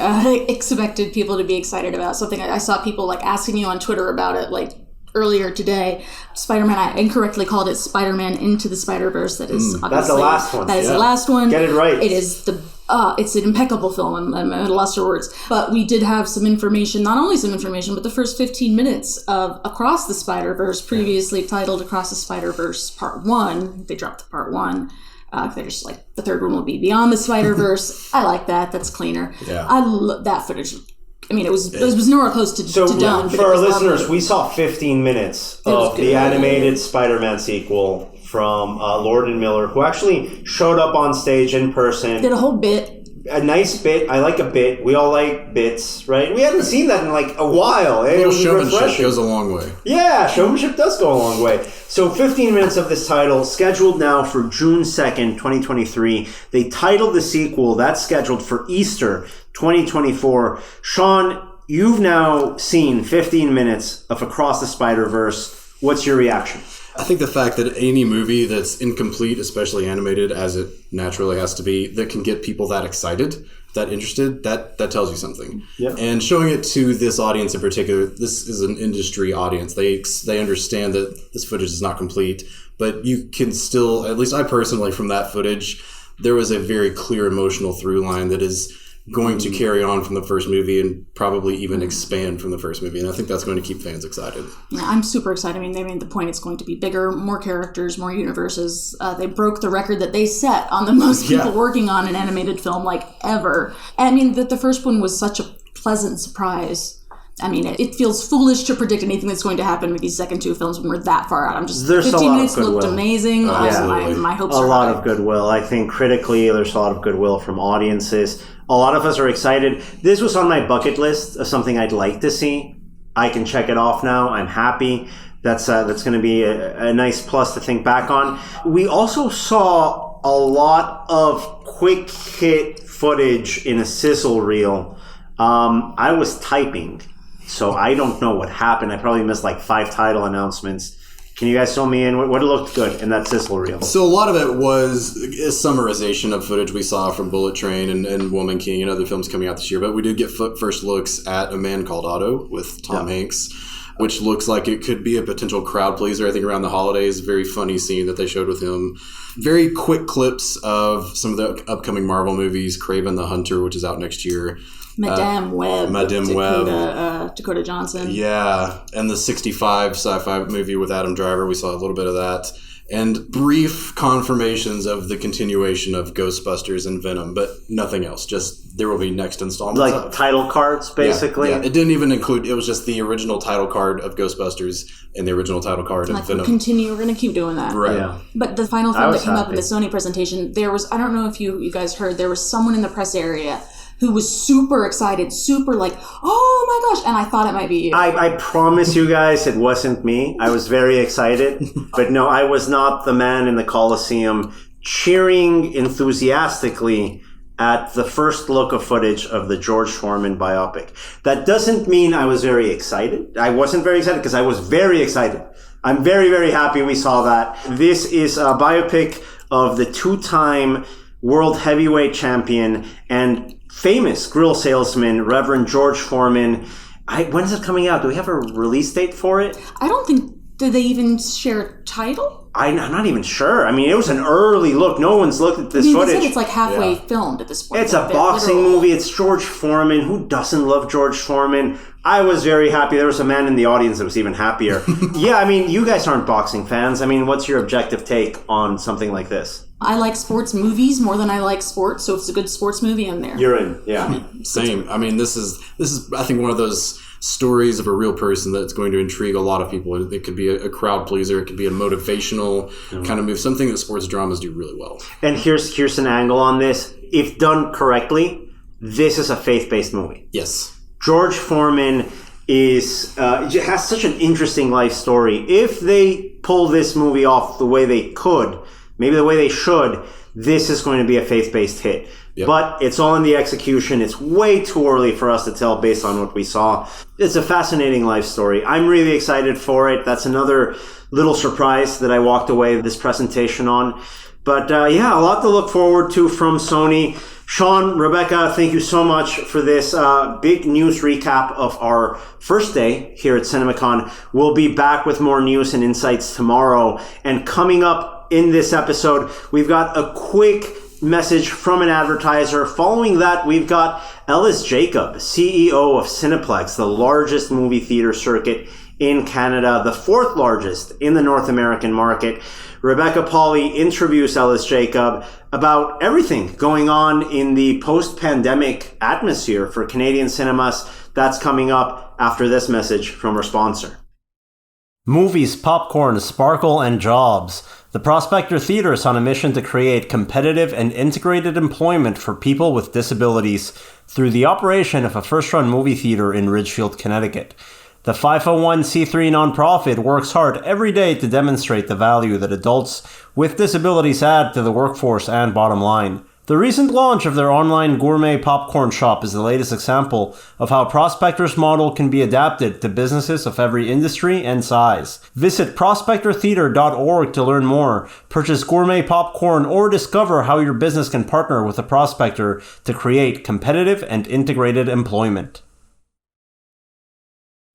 expected people to be excited about. Something I saw people asking you on Twitter about it, earlier today. Spider-Man, I incorrectly called it Spider-Man Into the Spider-Verse. That is obviously... That's the last one. That is the last one. Get it right. It is it's an impeccable film, I'm at a loss for words. But we did have some information, not only some information, but the first 15 minutes of Across the Spider-Verse, previously titled Across the Spider-Verse Part 1. They dropped the Part 1. They're just the third one will be Beyond the Spider-Verse. I like that. That's cleaner. Yeah. I love that footage. I mean, it was nowhere close to done. For our listeners, we saw 15 minutes of the animated Spider-Man sequel from Lord and Miller, who actually showed up on stage in person. Did a whole bit. A nice bit. I like a bit. We all like bits, right? We hadn't seen that in a while. A little showmanship goes a long way. Yeah, showmanship does go a long way. So 15 minutes of this title, scheduled now for June 2nd, 2023. They titled the sequel, that's scheduled for Easter 2024. Shawn, you've now seen 15 minutes of Across the Spider-Verse. What's your reaction? I think the fact that any movie that's incomplete, especially animated, as it naturally has to be, that can get people that excited, that interested, that tells you something. Yep. And showing it to this audience in particular, this is an industry audience. They understand that this footage is not complete, but you can still, at least I personally, from that footage, there was a very clear emotional through line that is going to carry on from the first movie and probably even expand from the first movie. And I think that's going to keep fans excited. Yeah, I'm super excited. I mean, they made the point it's going to be bigger, more characters, more universes. They broke the record that they set on the most people working on an animated film ever. I mean, the first one was such a pleasant surprise. I mean, it feels foolish to predict anything that's going to happen with these second two films when we're that far out. There's 15 minutes looked amazing. My hopes are a lot high. of goodwill. I think critically, there's a lot of goodwill from audiences. A lot of us are excited. This was on my bucket list of something I'd like to see. I can check it off now. I'm happy. That's going to be a nice plus to think back on. We also saw a lot of quick hit footage in a sizzle reel. I was typing, so I don't know what happened. I probably missed like 5 title announcements. Can you guys fill me in? What looked good in that sizzle reel? So a lot of it was a summarization of footage we saw from Bullet Train and Woman King and other films coming out this year. But we did get first looks at A Man Called Otto with Tom Hanks, which looks like it could be a potential crowd pleaser, I think, around the holidays. Very funny scene that they showed with him. Very quick clips of some of the upcoming Marvel movies, Kraven the Hunter, which is out next year. Madame Web. Web. Dakota Johnson. Yeah, and the 65 sci-fi movie with Adam Driver, we saw a little bit of that. And brief confirmations of the continuation of Ghostbusters and Venom, but nothing else. Just there will be next installments. Like title cards, basically? Yeah. It didn't even include, it was just the original title card of Ghostbusters and the original title card of Venom. We're going to keep doing that. Right. Yeah. But the final thing that came up in the Sony presentation, there was, I don't know if you guys heard, there was someone in the press area who was super excited, super like, oh my gosh, and I thought it might be you. I promise you guys it wasn't me. I was very excited. But no, I was not the man in the Coliseum cheering enthusiastically at the first look of footage of the George Foreman biopic. That doesn't mean I was very excited. I wasn't very excited because I was very excited. I'm very, very happy we saw that. This is a biopic of the 2-time world heavyweight champion and famous grill salesman, Reverend George Foreman. When is it coming out? Do we have a release date for it? I don't think, did they even share a title? I'm not even sure. I mean, it was an early look. No one's looked at this footage. They said it's like halfway filmed at this point. It's a boxing movie. It's George Foreman. Who doesn't love George Foreman? I was very happy. There was a man in the audience that was even happier. Yeah, I mean, you guys aren't boxing fans. I mean, what's your objective take on something like this? I like sports movies more than I like sports, so if it's a good sports movie, I'm there. You're in, yeah. Same. I mean, this is I think one of those stories of a real person that's going to intrigue a lot of people. It could be a crowd pleaser. It could be a motivational kind of move. Something that sports dramas do really well. And here's an angle on this. If done correctly, this is a faith-based movie. Yes. George Foreman has such an interesting life story. If they pull this movie off the way they could, maybe the way they should, this is going to be a faith-based hit. Yep. But it's all in the execution. It's way too early for us to tell based on what we saw. It's a fascinating life story. I'm really excited for it. That's another little surprise that I walked away this presentation on. But yeah, a lot to look forward to from Sony. Shawn, Rebecca, thank you so much for this big news recap of our first day here at CinemaCon. We'll be back with more news and insights tomorrow. And coming up in this episode, we've got a quick message from an advertiser. Following that, we've got Ellis Jacob, CEO of Cineplex, the largest movie theater circuit in Canada, the 4th largest in the North American market. Rebecca Pahle interviews Ellis Jacob about everything going on in the post-pandemic atmosphere for Canadian cinemas. That's coming up after this message from our sponsor. Movies, popcorn, sparkle, and jobs. The Prospector Theatre is on a mission to create competitive and integrated employment for people with disabilities through the operation of a first-run movie theater in Ridgefield, Connecticut. The 501c3 nonprofit works hard every day to demonstrate the value that adults with disabilities add to the workforce and bottom line. The recent launch of their online gourmet popcorn shop is the latest example of how Prospector's model can be adapted to businesses of every industry and size. Visit prospectortheater.org to learn more, purchase gourmet popcorn, or discover how your business can partner with a prospector to create competitive and integrated employment.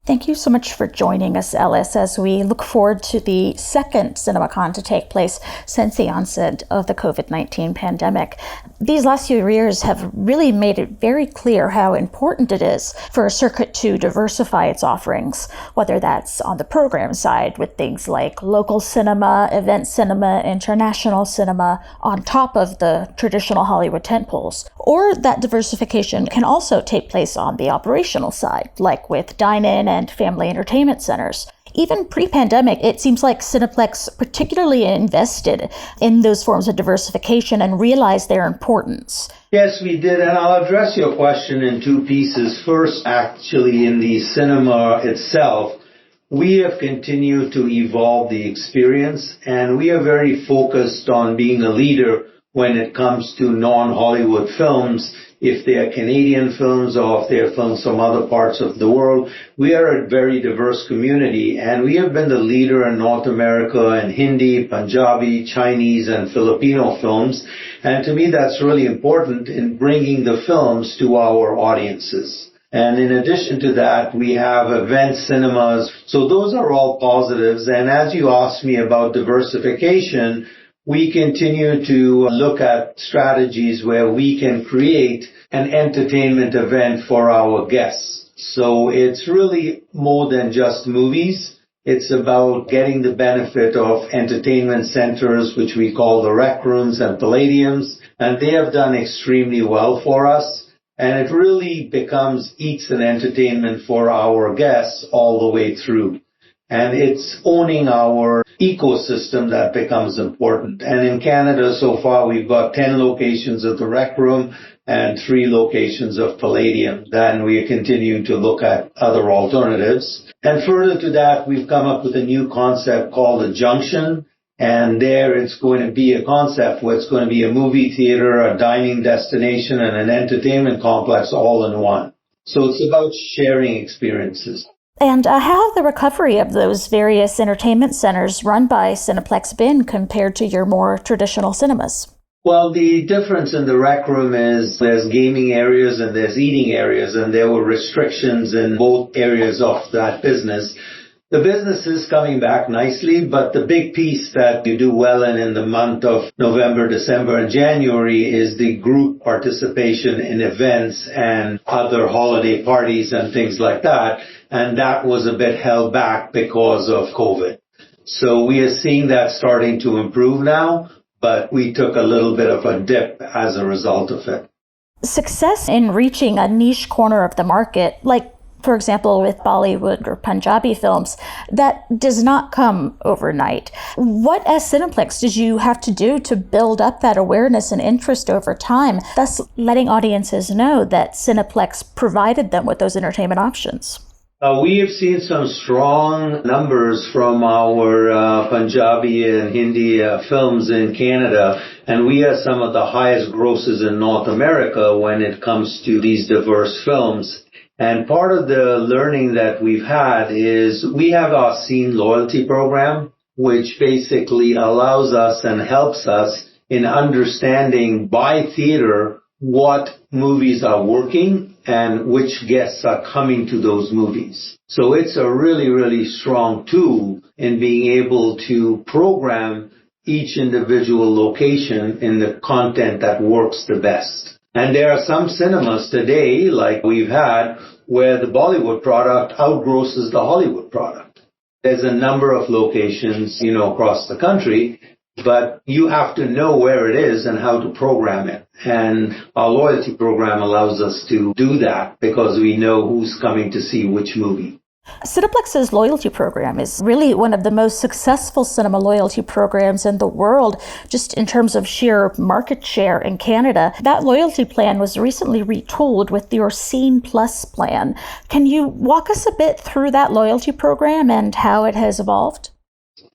Thank you so much for joining us, Ellis, as we look forward to the second CinemaCon to take place since the onset of the COVID-19 pandemic. These last few years have really made it very clear how important it is for a circuit to diversify its offerings, whether that's on the program side with things like local cinema, event cinema, international cinema, on top of the traditional Hollywood tentpoles. Or that diversification can also take place on the operational side, like with dine-in and family entertainment centers. Even pre-pandemic, it seems like Cineplex particularly invested in those forms of diversification and realized their importance. Yes, we did, and I'll address your question in 2 pieces. First, actually, in the cinema itself, we have continued to evolve the experience, and we are very focused on being a leader when it comes to non-Hollywood films, if they are Canadian films or if they are films from other parts of the world. We are a very diverse community, and we have been the leader in North America in Hindi, Punjabi, Chinese, and Filipino films. And to me, that's really important in bringing the films to our audiences. And in addition to that, we have event cinemas. So those are all positives. And as you asked me about diversification, we continue to look at strategies where we can create an entertainment event for our guests. So it's really more than just movies. It's about getting the benefit of entertainment centers, which we call the rec rooms and palladiums, and they have done extremely well for us. And it really becomes eats and entertainment for our guests all the way through. And it's owning our ecosystem that becomes important. And in Canada, so far, we've got 10 locations of the Rec Room and 3 locations of Palladium. Then we are continuing to look at other alternatives. And further to that, we've come up with a new concept called the Junction. And there it's going to be a concept where it's going to be a movie theater, a dining destination, and an entertainment complex all in one. So it's about sharing experiences. And how have the recovery of those various entertainment centers run by Cineplex been compared to your more traditional cinemas? Well, the difference in the Rec Room is there's gaming areas and there's eating areas, and there were restrictions in both areas of that business. The business is coming back nicely, but the big piece that you do well in the month of November, December, and January is the group participation in events and other holiday parties and things like that. And that was a bit held back because of COVID. So we are seeing that starting to improve now, but we took a little bit of a dip as a result of it. Success in reaching a niche corner of the market, like for example, with Bollywood or Punjabi films, that does not come overnight. What, as Cineplex, did you have to do to build up that awareness and interest over time, thus letting audiences know that Cineplex provided them with those entertainment options? We have seen some strong numbers from our Punjabi and Hindi films in Canada, and we are some of the highest grosses in North America when it comes to these diverse films. And part of the learning that we've had is we have our Scene loyalty program, which basically allows us and helps us in understanding by theater what movies are working and which guests are coming to those movies. So it's a really, really strong tool in being able to program each individual location in the content that works the best. And there are some cinemas today, like we've had, where the Bollywood product outgrosses the Hollywood product. There's a number of locations, across the country, but you have to know where it is and how to program it. And our loyalty program allows us to do that because we know who's coming to see which movie. Cineplex's loyalty program is really one of the most successful cinema loyalty programs in the world, just in terms of sheer market share in Canada. That loyalty plan was recently retooled with your Scene Plus plan. Can you walk us a bit through that loyalty program and how it has evolved?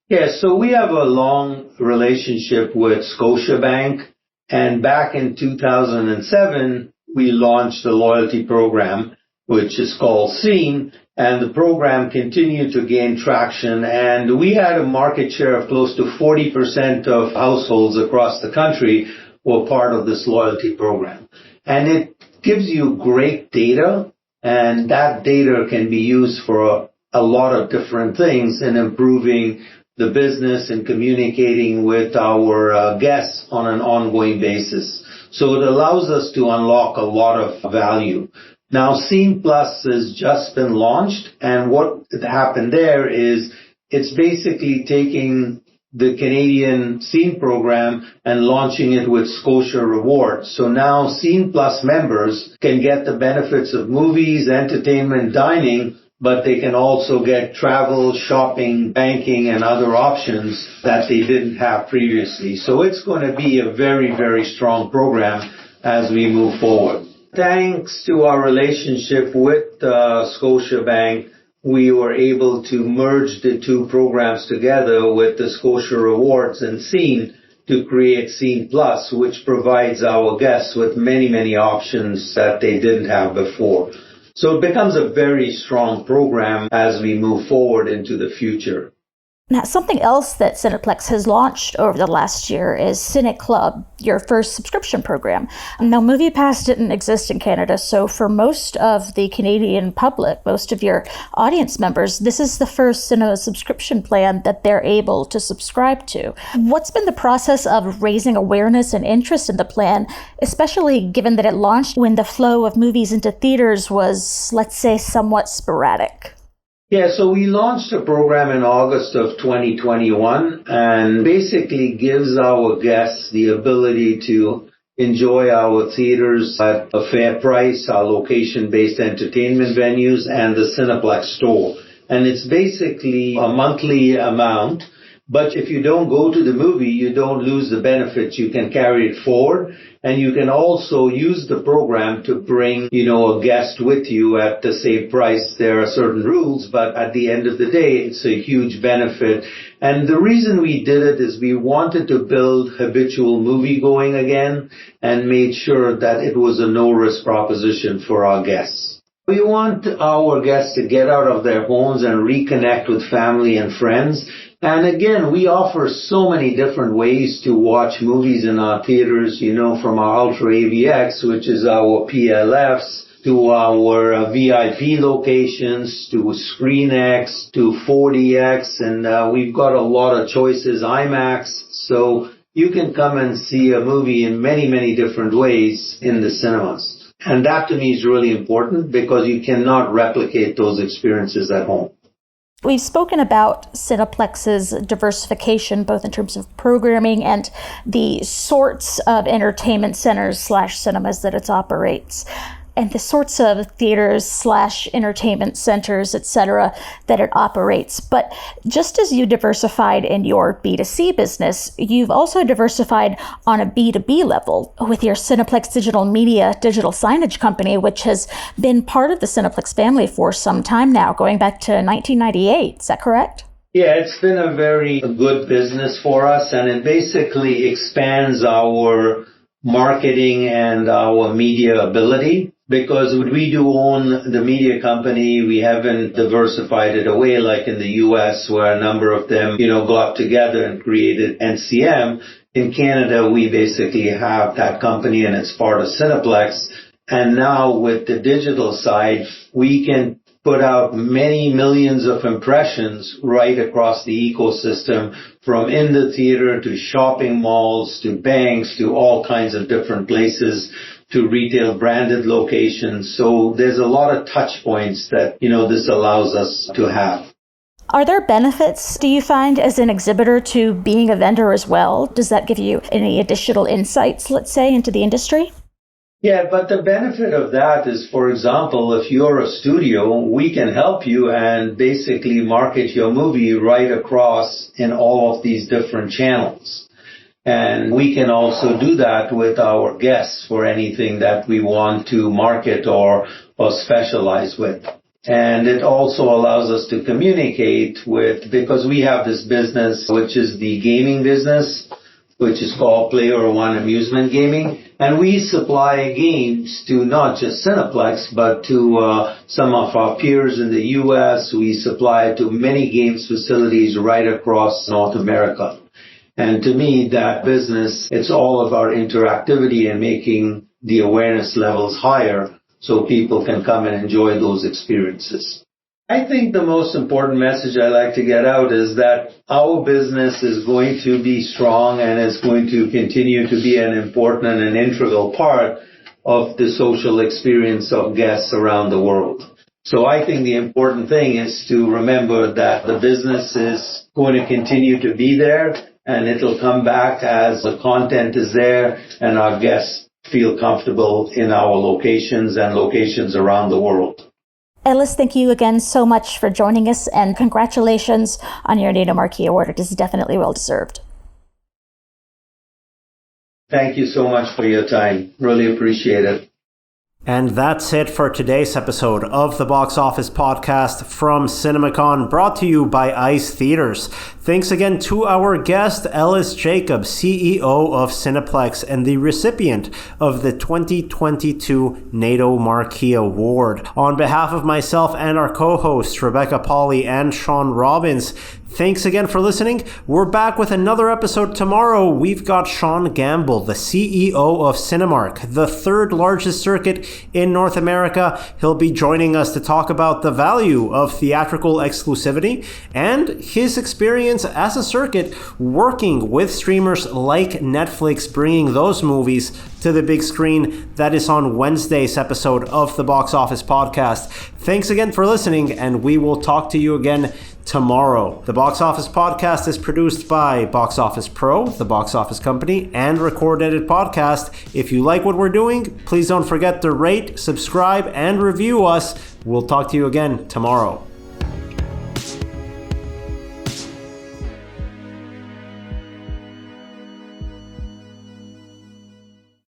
Yes, so we have a long relationship with Scotiabank, and back in 2007, we launched the loyalty program, which is called Scene. And the program continued to gain traction, and we had a market share of close to 40% of households across the country were part of this loyalty program. And it gives you great data, and that data can be used for a lot of different things in improving the business and communicating with our guests on an ongoing basis. So it allows us to unlock a lot of value. Now, Scene Plus has just been launched, and what happened there is it's basically taking the Canadian Scene program and launching it with Scotia Rewards. So now Scene Plus members can get the benefits of movies, entertainment, dining, but they can also get travel, shopping, banking, and other options that they didn't have previously. So it's going to be a very, very strong program as we move forward. Thanks to our relationship with Scotiabank, we were able to merge the two programs together with the Scotia Rewards and Scene, to create Scene Plus, which provides our guests with many, many options that they didn't have before. So it becomes a very strong program as we move forward into the future. Now, something else that Cineplex has launched over the last year is Cine Club, your first subscription program. Now, MoviePass didn't exist in Canada, so for most of the Canadian public, most of your audience members, this is the first cinema subscription plan that they're able to subscribe to. What's been the process of raising awareness and interest in the plan, especially given that it launched when the flow of movies into theaters was, let's say, somewhat sporadic? Yeah, so we launched a program in August of 2021 and basically gives our guests the ability to enjoy our theaters at a fair price, our location-based entertainment venues, and the Cineplex store. And it's basically a monthly amount, but if you don't go to the movie, you don't lose the benefits. You can carry it forward, and you can also use the program to bring, a guest with you at the same price. There are certain rules, but at the end of the day, it's a huge benefit. And the reason we did it is we wanted to build habitual movie going again and made sure that it was a no-risk proposition for our guests. We want our guests to get out of their homes and reconnect with family and friends. And again, we offer so many different ways to watch movies in our theaters, from our Ultra AVX, which is our PLFs, to our VIP locations, to ScreenX, to 4DX, and we've got a lot of choices, IMAX. So you can come and see a movie in many, many different ways in the cinemas. And that to me is really important because you cannot replicate those experiences at home. We've spoken about Cineplex's diversification, both in terms of programming and the sorts of entertainment centers / cinemas that it operates, and the sorts of theaters / entertainment centers, etc., that it operates. But just as you diversified in your B2C business, you've also diversified on a B2B level with your Cineplex Digital Media digital signage company, which has been part of the Cineplex family for some time now, going back to 1998. Is that correct? Yeah, it's been a very good business for us, and it basically expands our marketing and our media ability. Because we do own the media company, we haven't diversified it away like in the US where a number of them, got together and created NCM. In Canada, we basically have that company and it's part of Cineplex. And now with the digital side, we can put out many millions of impressions right across the ecosystem, from in the theater to shopping malls to banks to all kinds of different places, to retail branded locations. So there's a lot of touch points that, this allows us to have. Are there benefits, do you find, as an exhibitor to being a vendor as well? Does that give you any additional insights, let's say, into the industry? Yeah, but the benefit of that is, for example, if you're a studio, we can help you and basically market your movie right across in all of these different channels. And we can also do that with our guests for anything that we want to market or specialize with. And it also allows us to communicate with, because we have this business, which is the gaming business, which is called Player One Amusement Gaming. And we supply games to not just Cineplex, but to some of our peers in the U.S. We supply to many games facilities right across North America. And to me, that business, it's all about interactivity and making the awareness levels higher so people can come and enjoy those experiences. I think the most important message I like to get out is that our business is going to be strong and is going to continue to be an important and an integral part of the social experience of guests around the world. So I think the important thing is to remember that the business is going to continue to be there, and it'll come back as the content is there and our guests feel comfortable in our locations and locations around the world. Ellis, thank you again so much for joining us, and congratulations on your NATO Marquee Award. It is definitely well deserved. Thank you so much for your time. Really appreciate it. And that's it for today's episode of the Box Office Podcast from CinemaCon, brought to you by ICE Theaters. Thanks again to our guest, Ellis Jacob, CEO of Cineplex and the recipient of the 2022 NATO Marquee Award. On behalf of myself and our co-hosts, Rebecca Pahle and Shawn Robbins, thanks again for listening. We're back with another episode tomorrow. We've got Sean Gamble, the CEO of Cinemark, the third largest circuit in North America. He'll be joining us to talk about the value of theatrical exclusivity and his experience as a circuit working with streamers like Netflix, bringing those movies to the big screen. That is on Wednesday's episode of the Box Office Podcast. Thanks again for listening, and we will talk to you again tomorrow. The Box Office Podcast is produced by Box Office Pro, the Box Office Company, and Record Edit Podcast. If you like what we're doing, please don't forget to rate, subscribe, and review us. We'll talk to you again tomorrow.